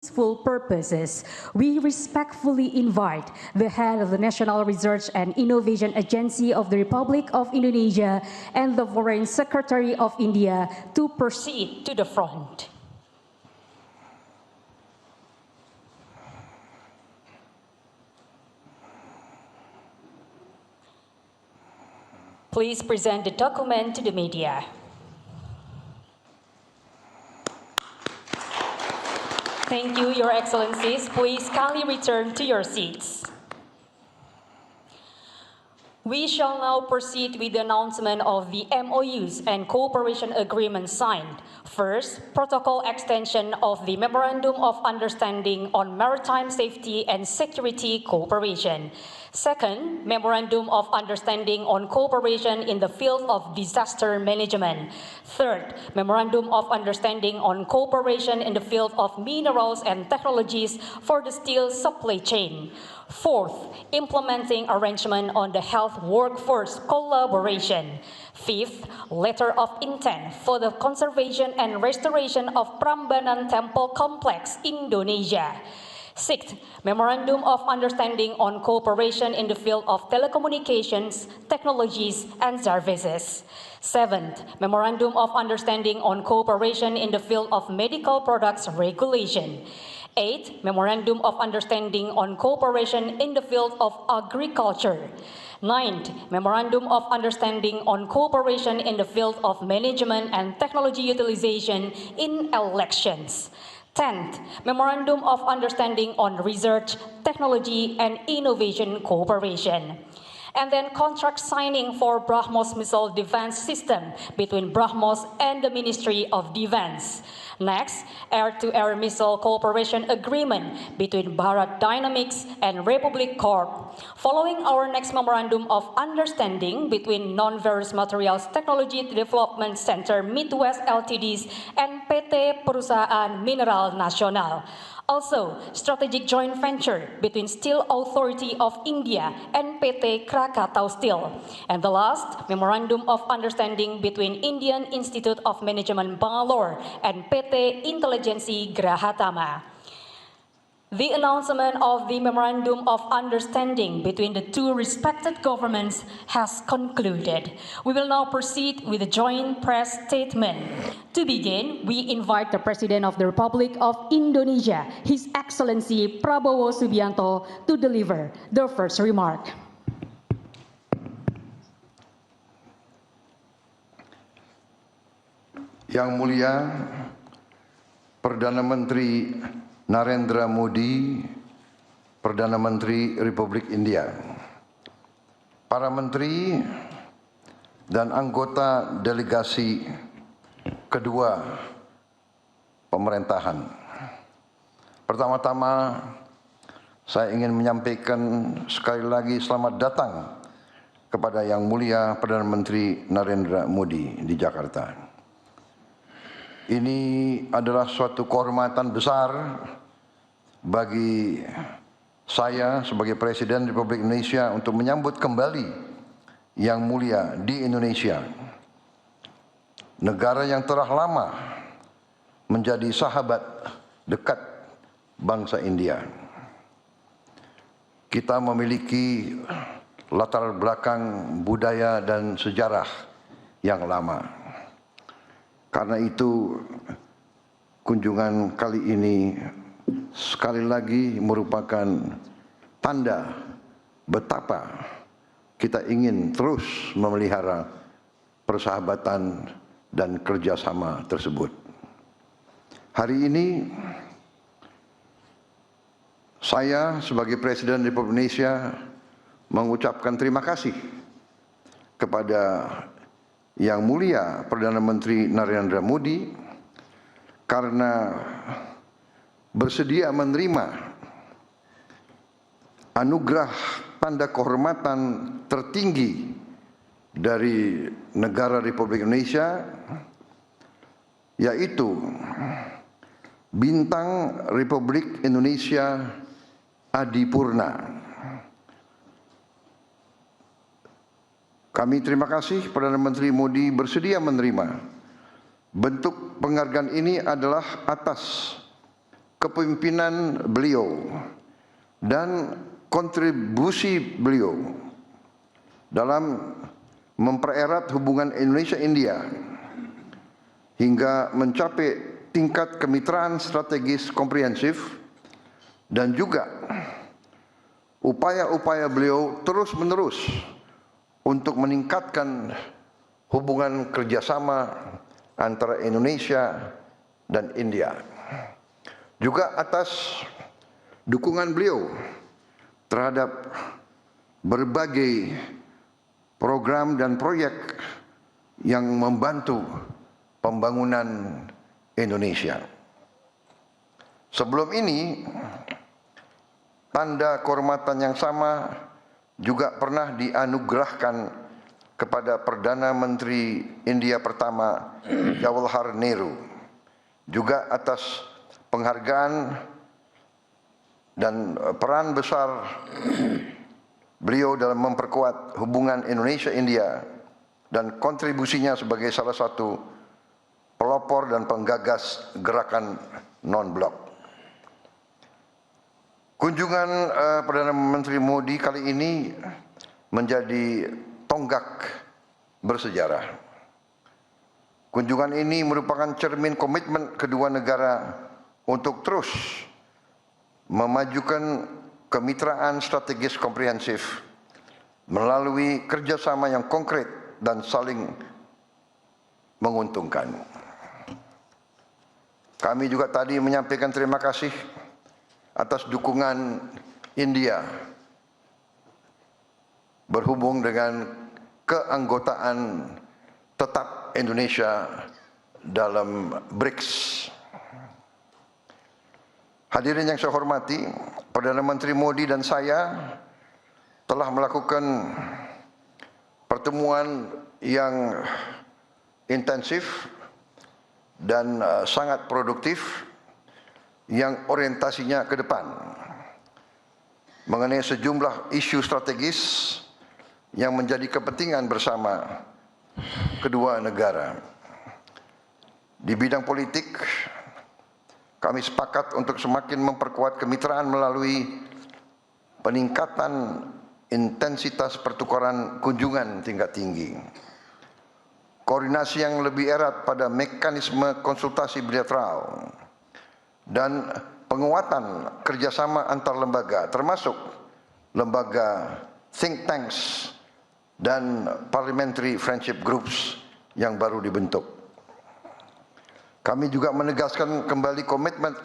peaceful purposes, we respectfully invite the head of the National Research and Innovation Agency of the Republic of Indonesia and the Foreign Secretary of India to proceed to the front. Please present the document to the media. Thank you, Your Excellencies. Please kindly return to your seats. We shall now proceed with the announcement of the MOUs and cooperation agreements signed. First, protocol extension of the Memorandum of Understanding on Maritime Safety and Security Cooperation. Second, Memorandum of Understanding on Cooperation in the Field of Disaster Management. Third, Memorandum of Understanding on Cooperation in the Field of Minerals and Technologies for the Steel Supply Chain. Fourth, implementing arrangement on the health workforce collaboration. Fifth, letter of intent for the conservation and restoration of Prambanan Temple Complex, Indonesia. Sixth, Memorandum of Understanding on Cooperation in the Field of Telecommunications, Technologies, and Services. Seventh, Memorandum of Understanding on Cooperation in the Field of Medical Products Regulation. Eighth, Memorandum of Understanding on Cooperation in the Field of Agriculture. Ninth, Memorandum of Understanding on Cooperation in the Field of Management and Technology Utilization in Elections. 10th, Memorandum of Understanding on Research, Technology, and Innovation Cooperation. And then contract signing for BrahMos missile defense system between BrahMos and the Ministry of Defense. Next, air-to-air missile cooperation agreement between Bharat Dynamics and Republic Corp. Following our next memorandum of understanding between Non-Ferrous Materials Technology Development Center Midwest Ltd and PT Perusahaan Mineral Nasional. Also, strategic joint venture between Steel Authority of India and PT Krakatau Steel. And the last, Memorandum of Understanding between Indian Institute of Management Bangalore and PT Intelligensi Grahatama. The announcement of the Memorandum of Understanding between the two respected governments has concluded. We will now proceed with the joint press statement. To begin, we invite the President of the Republic of Indonesia, His Excellency Prabowo Subianto, to deliver the first remark. Yang Mulia Perdana Menteri Narendra Modi, Perdana Menteri Republik India, para menteri dan anggota delegasi kedua pemerintahan. Pertama-tama saya ingin menyampaikan sekali lagi selamat datang kepada Yang Mulia Perdana Menteri Narendra Modi di Jakarta. Ini adalah suatu kehormatan besar bagi saya sebagai Presiden Republik Indonesia untuk menyambut kembali Yang Mulia di Indonesia, negara yang telah lama menjadi sahabat dekat bangsa India. Kita memiliki latar belakang budaya dan sejarah yang lama. Karena itu kunjungan kali ini sekali lagi merupakan tanda betapa kita ingin terus memelihara persahabatan dan kerjasama tersebut. Hari ini saya sebagai Presiden Republik Indonesia mengucapkan terima kasih kepada Yang Mulia Perdana Menteri Narendra Modi karena bersedia menerima anugerah tanda kehormatan tertinggi dari negara Republik Indonesia, yaitu Bintang Republik Indonesia Adipurna. Kami terima kasih Perdana Menteri Modi bersedia menerima. Bentuk penghargaan ini adalah atas kepemimpinan beliau dan kontribusi beliau dalam mempererat hubungan Indonesia-India hingga mencapai tingkat kemitraan strategis komprehensif, dan juga upaya-upaya beliau terus-menerus untuk meningkatkan hubungan kerjasama antara Indonesia dan India. Juga atas dukungan beliau terhadap berbagai program dan proyek yang membantu pembangunan Indonesia. Sebelum ini, tanda kehormatan yang sama juga pernah dianugerahkan kepada Perdana Menteri India pertama Jawaharlal Nehru, juga atas penghargaan dan peran besar beliau dalam memperkuat hubungan Indonesia-India dan kontribusinya sebagai salah satu pelopor dan penggagas gerakan non-blok. Kunjungan Perdana Menteri Modi kali ini menjadi tonggak bersejarah. Kunjungan ini merupakan cermin komitmen kedua negara untuk terus memajukan kemitraan strategis komprehensif melalui kerjasama yang konkret dan saling menguntungkan. Kami juga tadi menyampaikan terima kasih atas dukungan India berhubung dengan keanggotaan tetap Indonesia dalam BRICS. Hadirin yang saya hormati, Perdana Menteri Modi dan saya telah melakukan pertemuan yang intensif dan sangat produktif yang orientasinya ke depan mengenai sejumlah isu strategis yang menjadi kepentingan bersama kedua negara. Di bidang politik, kami sepakat untuk semakin memperkuat kemitraan melalui peningkatan intensitas pertukaran kunjungan tingkat tinggi, koordinasi yang lebih erat pada mekanisme konsultasi bilateral, dan penguatan kerjasama antar lembaga, termasuk lembaga think tanks dan parliamentary friendship groups yang baru dibentuk. Kami juga menegaskan kembali komitmen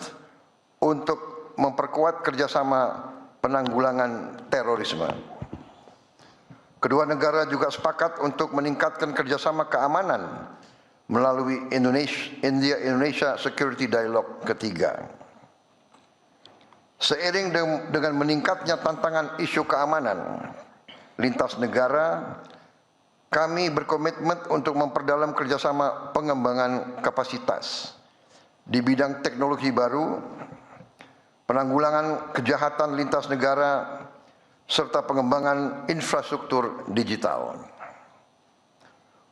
untuk memperkuat kerjasama penanggulangan terorisme. Kedua negara juga sepakat untuk meningkatkan kerjasama keamanan melalui India-Indonesia Security Dialogue ketiga. Seiring dengan meningkatnya tantangan isu keamanan lintas negara, kami berkomitmen untuk memperdalam kerjasama pengembangan kapasitas di bidang teknologi baru, penanggulangan kejahatan lintas negara, serta pengembangan infrastruktur digital.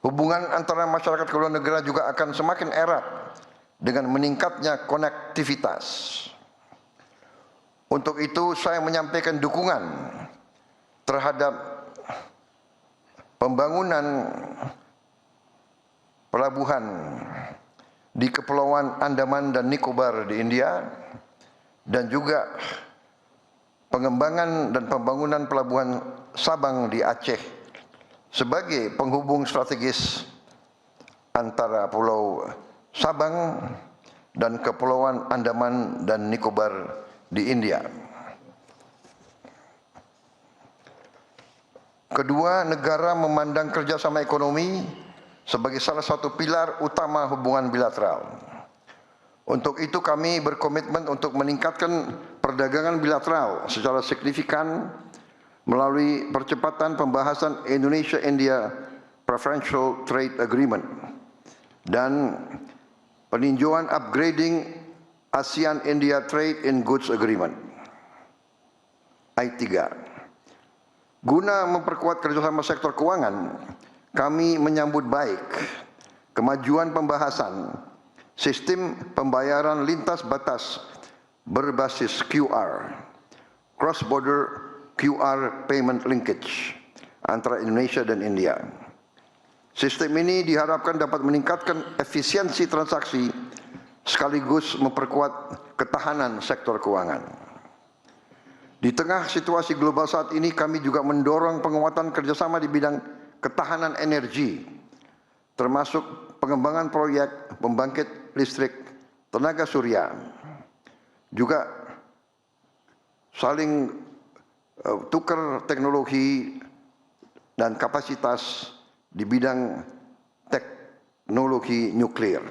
Hubungan antara masyarakat kedua negara juga akan semakin erat dengan meningkatnya konektivitas. Untuk itu saya menyampaikan dukungan terhadap pembangunan pelabuhan di Kepulauan Andaman dan Nicobar di India, dan juga pengembangan dan pembangunan pelabuhan Sabang di Aceh sebagai penghubung strategis antara Pulau Sabang dan Kepulauan Andaman dan Nicobar di India. Kedua negara memandang kerjasama ekonomi sebagai salah satu pilar utama hubungan bilateral. Untuk itu kami berkomitmen untuk meningkatkan perdagangan bilateral secara signifikan melalui percepatan pembahasan Indonesia-India Preferential Trade Agreement dan peninjauan upgrading ASEAN-India Trade in Goods Agreement I3. Guna memperkuat kerjasama sektor keuangan, kami menyambut baik kemajuan pembahasan sistem pembayaran lintas batas berbasis QR, cross-border QR payment linkage antara Indonesia dan India. Sistem ini diharapkan dapat meningkatkan efisiensi transaksi sekaligus memperkuat ketahanan sektor keuangan. Di tengah situasi global saat ini, kami juga mendorong penguatan kerjasama di bidang ketahanan energi, termasuk pengembangan proyek pembangkit listrik tenaga surya, juga saling tukar teknologi dan kapasitas di bidang teknologi nuklir.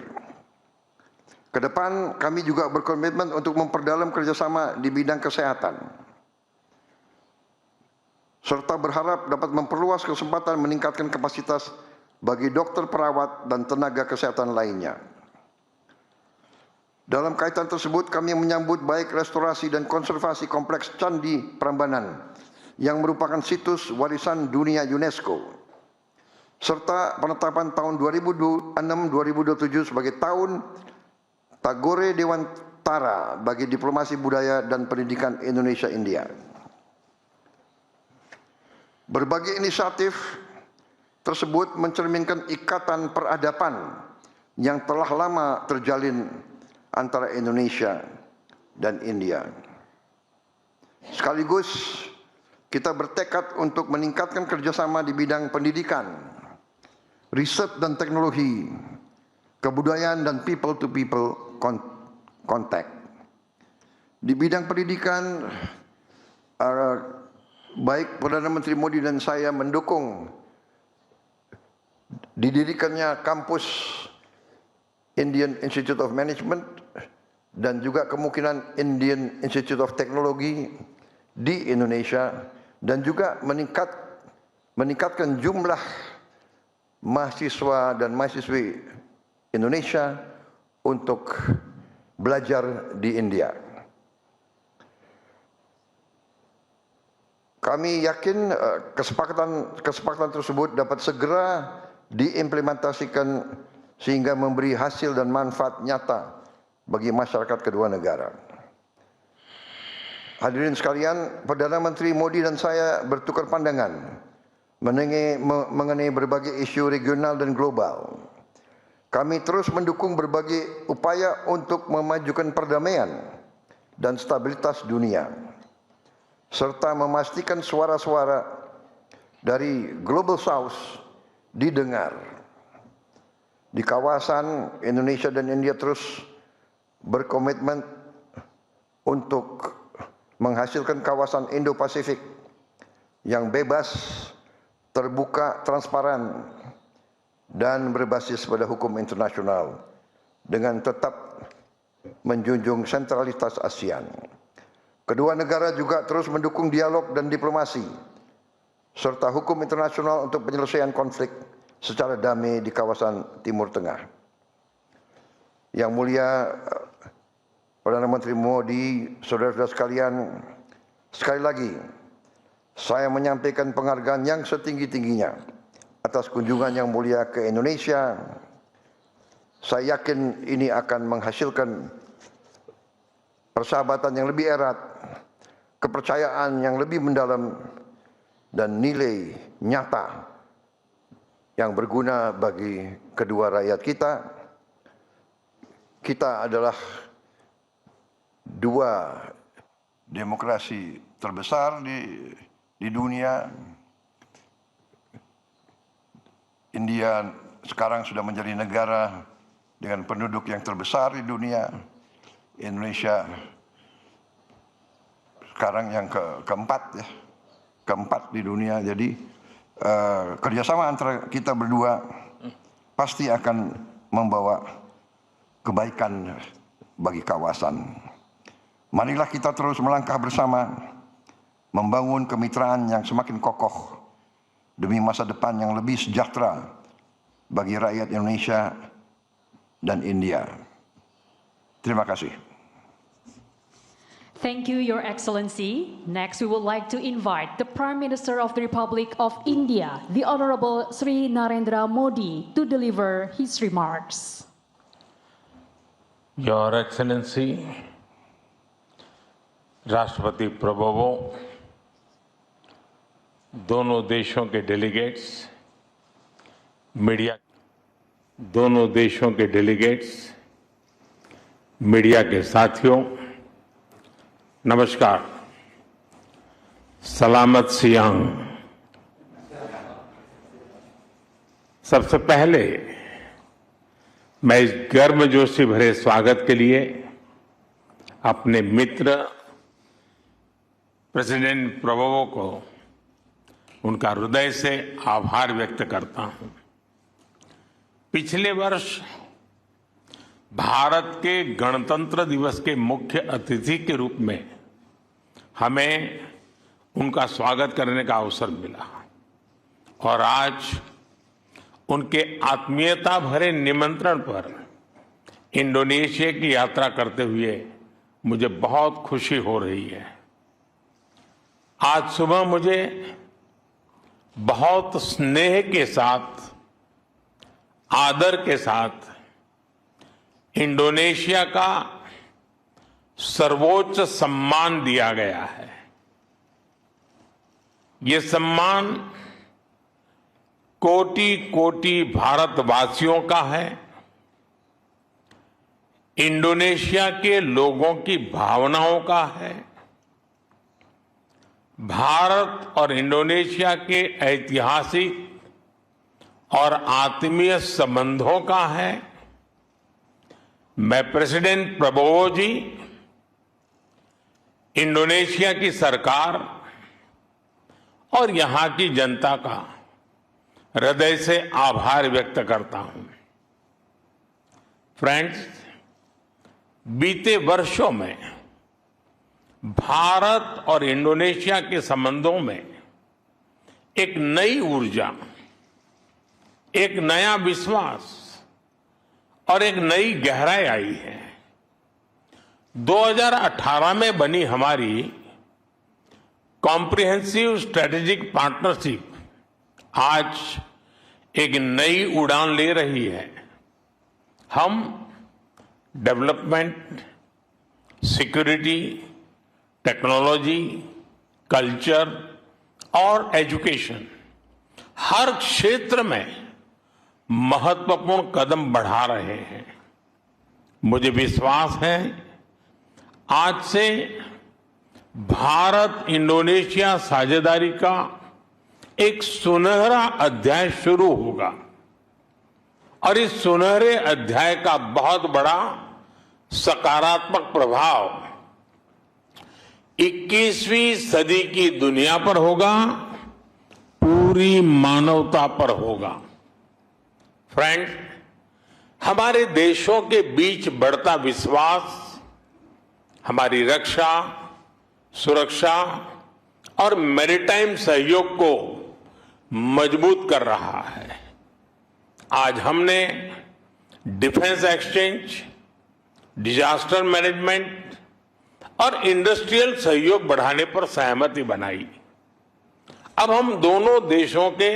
Ke depan kami juga berkomitmen untuk memperdalam kerjasama di bidang kesehatan, serta berharap dapat memperluas kesempatan meningkatkan kapasitas bagi dokter, perawat, dan tenaga kesehatan lainnya. Dalam kaitan tersebut, kami menyambut baik restorasi dan konservasi kompleks Candi Prambanan yang merupakan situs warisan dunia UNESCO, serta penetapan tahun 2006-2027 sebagai tahun Tagore Dewantara bagi diplomasi budaya dan pendidikan Indonesia-India. Berbagai inisiatif tersebut mencerminkan ikatan peradaban yang telah lama terjalin antara Indonesia dan India. Sekaligus kita bertekad untuk meningkatkan kerjasama di bidang pendidikan, riset dan teknologi, kebudayaan dan people-to-people contact. Di bidang pendidikan, baik Perdana Menteri Modi dan saya mendukung didirikannya kampus Indian Institute of Management dan juga kemungkinan Indian Institute of Technology di Indonesia, dan juga meningkatkan jumlah mahasiswa dan mahasiswi Indonesia untuk belajar di India. Kami yakin kesepakatan tersebut dapat segera diimplementasikan sehingga memberi hasil dan manfaat nyata bagi masyarakat kedua negara. Hadirin sekalian, Perdana Menteri Modi dan saya bertukar pandangan mengenai berbagai isu regional dan global. Kami terus mendukung berbagai upaya untuk memajukan perdamaian dan stabilitas dunia, serta memastikan suara-suara dari Global South didengar. Di kawasan, Indonesia dan India terus berkomitmen untuk menghasilkan kawasan Indo-Pasifik yang bebas, terbuka, transparan, dan berbasis pada hukum internasional dengan tetap menjunjung sentralitas ASEAN. Kedua negara juga terus mendukung dialog dan diplomasi serta hukum internasional untuk penyelesaian konflik secara damai di kawasan Timur Tengah. Yang mulia Perdana Menteri Modi, saudara-saudara sekalian, sekali lagi saya menyampaikan penghargaan yang setinggi-tingginya atas kunjungan yang mulia ke Indonesia. Saya yakin ini akan menghasilkan persahabatan yang lebih erat, kepercayaan yang lebih mendalam, dan nilai nyata yang berguna bagi kedua rakyat kita. Kita adalah dua demokrasi terbesar di dunia. India sekarang sudah menjadi negara dengan penduduk yang terbesar di dunia. Indonesia sekarang yang keempat di dunia. Jadi kerjasama antara kita berdua pasti akan membawa kebaikan bagi kawasan. Marilah kita terus melangkah bersama, membangun kemitraan yang semakin kokoh demi masa depan yang lebih sejahtera bagi rakyat Indonesia dan India. Terima kasih. Thank you, Your Excellency. Next, we would like to invite the Prime Minister of the Republic of India, the Honorable Sri Narendra Modi, to deliver his remarks. Your Excellency, राष्ट्रपति प्रभुवो, दोनों देशों के delegates, media के साथियों, नमस्कार। सलामत सियांग। सबसे पहले मैं इस गर्मजोशी भरे स्वागत के लिए अपने मित्र प्रेसिडेंट प्रभुवो को उनका हृदय से आभार व्यक्त करता हूं। पिछले वर्ष भारत के गणतंत्र दिवस के मुख्य अतिथि के रूप में हमें उनका स्वागत करने का अवसर मिला और आज उनके आत्मीयता भरे निमंत्रण पर इंडोनेशिया की यात्रा करते हुए मुझे बहुत खुशी हो रही है। आज सुबह मुझे बहुत स्नेह के साथ, आदर के साथ इंडोनेशिया का सर्वोच्च सम्मान दिया गया है। ये सम्मान कोटि कोटि भारतवासियों का है। इंडोनेशिया के लोगों की भावनाओं का है। भारत और इंडोनेशिया के ऐतिहासिक और आत्मीय संबंधों का है। मैं प्रेसिडेंट प्रबोवो जी, इंडोनेशिया की सरकार और यहां की जनता का हृदय से आभार व्यक्त करता हूं। फ्रेंड्स, बीते वर्षों में भारत और इंडोनेशिया के संबंधों में एक नई ऊर्जा, एक नया विश्वास और एक नई गहराई आई है। 2018 में बनी हमारी कॉम्प्रिहेंसिव स्ट्रेटेजिक पार्टनरशिप आज एक नई उड़ान ले रही है। हम डेवलपमेंट, सिक्योरिटी, टेक्नोलॉजी, कल्चर और एजुकेशन, हर क्षेत्र में महत्वपूर्ण कदम बढ़ा रहे हैं। मुझे विश्वास है आज से भारत इंडोनेशिया साझेदारी का एक सुनहरा अध्याय शुरू होगा और इस सुनहरे अध्याय का बहुत बड़ा सकारात्मक प्रभाव 21वीं सदी की दुनिया पर होगा, पूरी मानवता पर होगा। फ्रेंड्स, हमारे देशों के बीच बढ़ता विश्वास हमारी रक्षा, सुरक्षा और मैरीटाइम सहयोग को मजबूत कर रहा है। आज हमने डिफेंस एक्सचेंज, डिजास्टर मैनेजमेंट और इंडस्ट्रियल सहयोग बढ़ाने पर सहमति बनाई। अब हम दोनों देशों के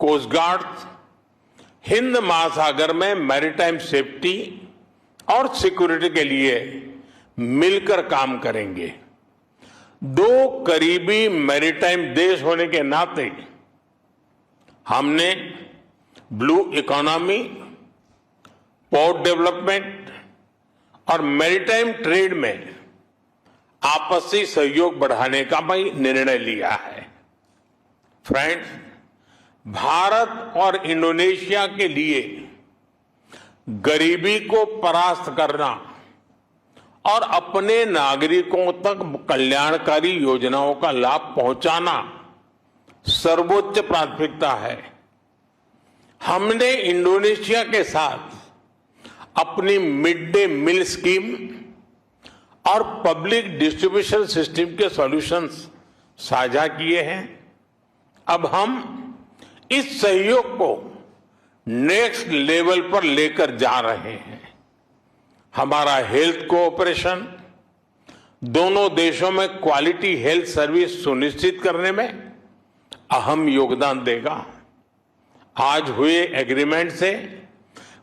कोस्ट गार्ड हिंद महासागर में मैरीटाइम सेफ्टी और सिक्योरिटी के लिए मिलकर काम करेंगे। दो करीबी मैरीटाइम देश होने के नाते हमने ब्लू इकोनॉमी, पोर्ट डेवलपमेंट और मैरीटाइम ट्रेड में आपसी सहयोग बढ़ाने का भी निर्णय लिया है। फ्रेंड्स, भारत और इंडोनेशिया के लिए गरीबी को परास्त करना और अपने नागरिकों तक कल्याणकारी योजनाओं का लाभ पहुंचाना सर्वोच्च प्राथमिकता है। हमने इंडोनेशिया के साथ अपनी मिड डे मील स्कीम और पब्लिक डिस्ट्रीब्यूशन सिस्टम के सॉल्यूशंस साझा किए हैं। अब हम इस सहयोग को नेक्स्ट लेवल पर लेकर जा रहे हैं। हमारा हेल्थ कोऑपरेशन दोनों देशों में क्वालिटी हेल्थ सर्विस सुनिश्चित करने में अहम योगदान देगा। आज हुए एग्रीमेंट से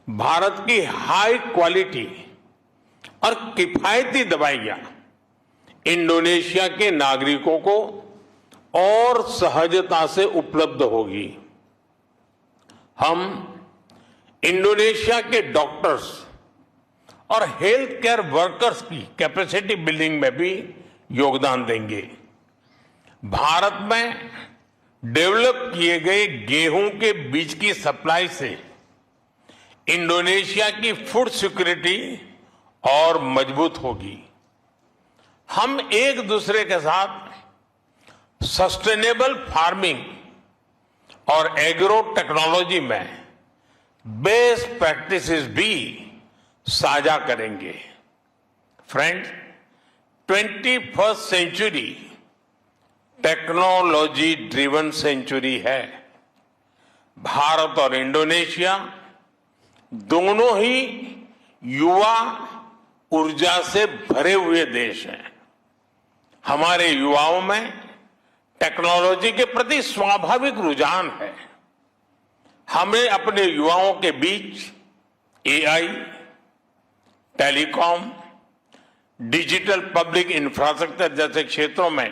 भारत की हाई क्वालिटी और किफायती दवाइयां इंडोनेशिया के नागरिकों को और सहजता से उपलब्ध होगी। हम इंडोनेशिया के डॉक्टर्स और हेल्थ केयर वर्कर्स की कैपेसिटी बिल्डिंग में भी योगदान देंगे। भारत में डेवलप किए गए गेहूं के बीज की सप्लाई से इंडोनेशिया की फूड सिक्योरिटी और मजबूत होगी। हम एक दूसरे के साथ सस्टेनेबल फार्मिंग और एग्रो टेक्नोलॉजी में बेस्ट प्रैक्टिसेस भी साझा करेंगे। Friends, 21st century technology driven century है। भारत और इंडोनेशिया दोनों ही युवा ऊर्जा से भरे हुए देश हैं। हमारे युवाओं में टेक्नोलॉजी के प्रति स्वाभाविक रुझान है। हमें अपने युवाओं के बीच AI, telecom, digital public infrastructure जैसे क्षेत्रों में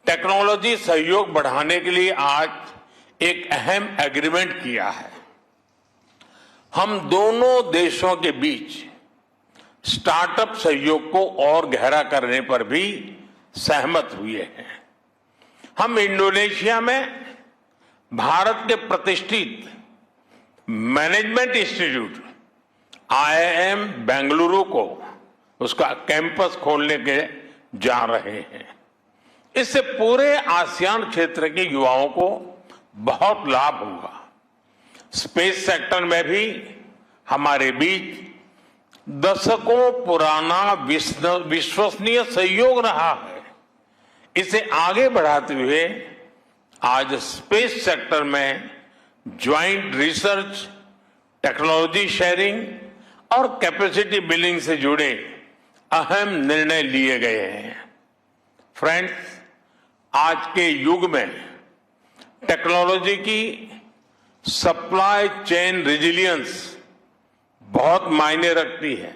टेक्नोलॉजी सहयोग बढ़ाने के लिए आज एक अहम एग्रीमेंट किया है। हम दोनों देशों के बीच स्टार्टअप सहयोग को और गहरा करने पर भी सहमत हुए हैं। हम इंडोनेशिया में भारत के प्रतिष्ठित मैनेजमेंट इंस्टीट्यूट IIM बेंगलुरु को उसका कैंपस खोलने के जा रहे हैं। इससे पूरे आसियान क्षेत्र के युवाओं को बहुत लाभ होगा। स्पेस सेक्टर में भी हमारे बीच दशकों पुराना विश्वसनीय सहयोग रहा है। इसे आगे बढ़ाते हुए आज स्पेस सेक्टर में ज्वाइंट रिसर्च, टेक्नोलॉजी शेयरिंग और कैपेसिटी बिल्डिंग से जुड़े अहम निर्णय लिए गए हैं। फ्रेंड्स, आज के युग में टेक्नोलॉजी की सप्लाई चेन रेजिलियंस बहुत मायने रखती है।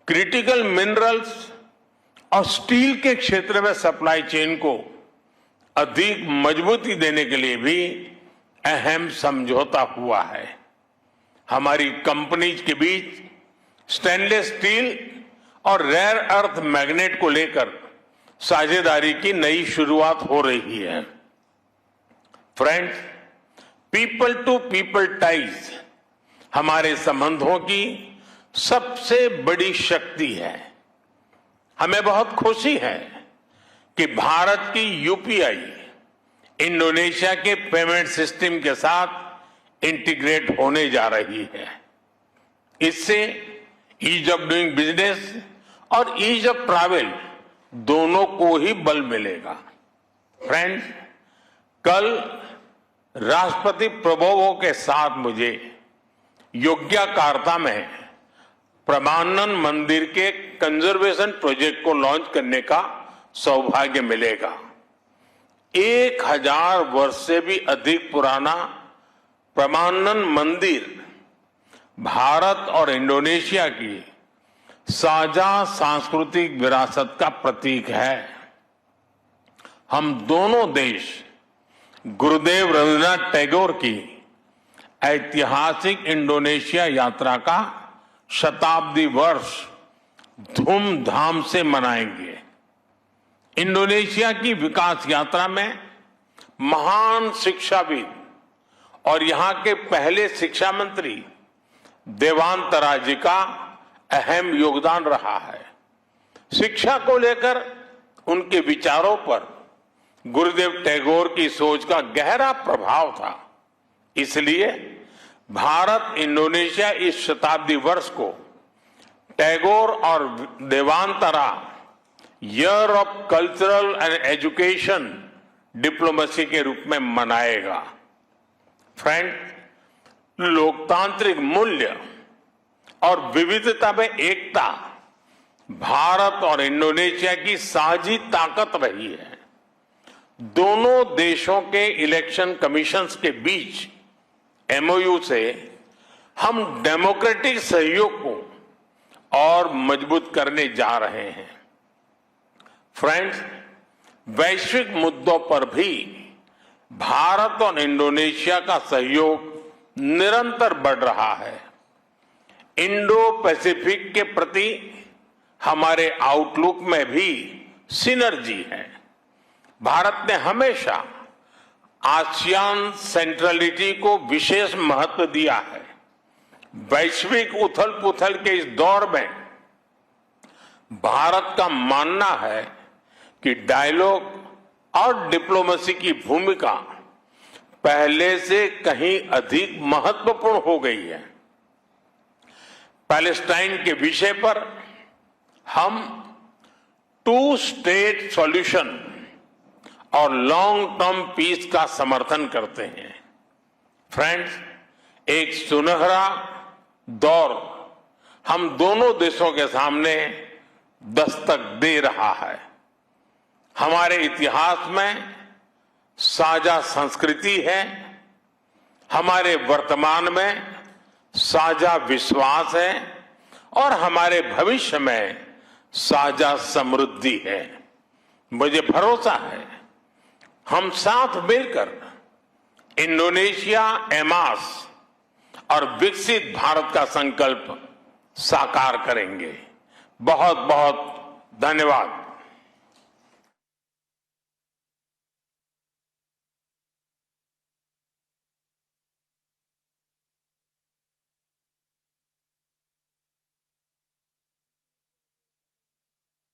क्रिटिकल मिनरल्स और स्टील के क्षेत्र में सप्लाई चेन को अधिक मजबूती देने के लिए भी अहम समझौता हुआ है। हमारी कंपनीज के बीच स्टेनलेस स्टील और रेयर अर्थ मैग्नेट को लेकर साझेदारी की नई शुरुआत हो रही है। Friends, people to people ties हमारे संबंधों की सबसे बड़ी शक्ति है। हमें बहुत खुशी है कि भारत की यूपीआई इंडोनेशिया के पेमेंट सिस्टम के साथ इंटीग्रेट होने जा रही है। इससे ईज ऑफ डूइंग बिजनेस और ईज ऑफ ट्रैवल दोनों को ही बल मिलेगा। फ्रेंड्स, कल राष्ट्रपति प्रबोवो के साथ मुझे योग्याकार्ता में प्रमानन मंदिर के कंजर्वेशन प्रोजेक्ट को लॉन्च करने का सौभाग्य मिलेगा। 1000 वर्ष से भी अधिक पुराना प्रमानन मंदिर भारत और इंडोनेशिया की साझा सांस्कृतिक विरासत का प्रतीक है। हम दोनों देश गुरुदेव रविन्द्रनाथ टैगोर की ऐतिहासिक इंडोनेशिया यात्रा का शताब्दी वर्ष धूमधाम से मनाएंगे। इंडोनेशिया की विकास यात्रा में महान शिक्षाविद और यहां के पहले शिक्षा मंत्री देवांतरा जी का अहम योगदान रहा है। शिक्षा को लेकर उनके विचारों पर गुरुदेव टैगोर की सोच का गहरा प्रभाव था। इसलिए भारत इंडोनेशिया इस शताब्दी वर्ष को टैगोर और देवांतरा year of cultural and education diplomacy के रूप में मनाएगा। फ्रेंड, लोकतांत्रिक मूल्य और विविधता में एकता भारत और इंडोनेशिया की साझी ताकत रही है। दोनों देशों के इलेक्शन कमीशंस के बीच MOU से हम डेमोक्रेटिक सहयोग को और मजबूत करने जा रहे हैं। फ्रेंड्स, वैश्विक मुद्दों पर भी भारत और इंडोनेशिया का सहयोग निरंतर बढ़ रहा है। इंडो पैसिफिक के प्रति हमारे आउटलुक में भी सिनर्जी है। भारत ने हमेशा आसियान सेंट्रलिटी को विशेष महत्व दिया है। वैश्विक उथल पुथल के इस दौर में भारत का मानना है कि डायलॉग और डिप्लोमेसी की भूमिका पहले से कहीं अधिक महत्वपूर्ण हो गई है। पैलेस्टाइन के विषय पर हम 2 स्टेट सॉल्यूशन और लॉन्ग टर्म पीस का समर्थन करते हैं। फ्रेंड्स, एक सुनहरा दौर हम दोनों देशों के सामने दस्तक दे रहा है। हमारे इतिहास में साझा संस्कृति है, हमारे वर्तमान में साझा विश्वास है और हमारे भविष्य में साझा समृद्धि है। मुझे भरोसा है हम साथ मिलकर इंडोनेशिया एमास और विकसित भारत का संकल्प साकार करेंगे। बहुत बहुत धन्यवाद।